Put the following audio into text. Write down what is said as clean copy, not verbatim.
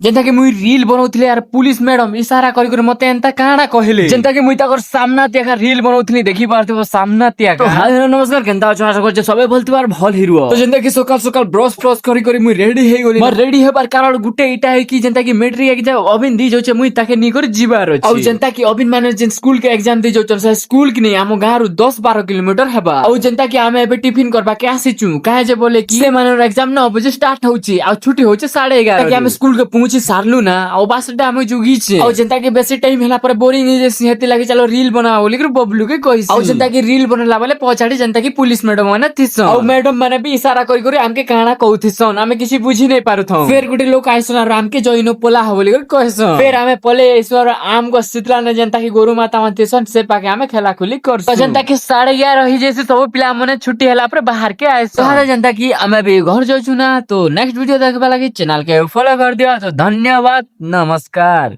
जेनता कि मुई रील बनाउथले यार पुलिस मैडम इशारा करी कर मते एंता काना कहले जेनता कि मुई ताकर सामना त्याका रील बनाउथली देखि पारथिबो सामना त्याका। तो हाय हेलो नमस्कार केनता अछ आशा करछ सबे भलथिबार भल हिरो। तो जेनता कि सकाल सकाल ब्रश फ्रश करी करी मुई रेडी हे गली। मोर रेडी हेबार कारण गुटे इटा है कि जेनता कि मेट्रिक एग्जाम अबिन दी जाउछ मुई ताके नि कर जिबार अछि। औ जेनता कि अबिन माने जेन स्कूल के एग्जाम दी जाउछ से स्कूल कि नै हम गारू 10-12 किलोमीटर हेबा। औ जेनता कि आमे एबे टिफिन करबा के आसीचु काहे जे बोले कि से माने एग्जाम 9 बजे स्टार्ट होउची आ छुट्टी होउची 11:30 ताकि हम स्कूल के पहुंची सारलु ना औ बासटा हम जुगी छे। औ जेनता कि बेसी टाइम होला पर बोरिंग जे हेती लागि चलो रील बनाओ बोली कर बबलू के कहिस। औ जेनता कि रील बनला वाले पछाडी जेनता कि पुलिस मैडम माने थिस। औ मैडम माने भी इशारा करी करी हमके काना कहथिसन हमें किसी बुझी नै पारुथौ। फिर गुटे लोग आइसन और हमके जइनो पोला हो बोली कर कहसन। फिर हमें पले ईश्वर आम को शीतला ने जेनता कि गोरु माता मानथिसन से पाके हमें खेला खुली करसु। जेनता कि 11:30 रही जैसे सब पिला माने छुट्टी होला पर बाहर के आइस। तो जेनता कि हमें भी घर जाउछु ना। तो नेक्स्ट वीडियो देखबा लागि चैनल के फॉलो कर दियो। तो धन्यवाद नमस्कार।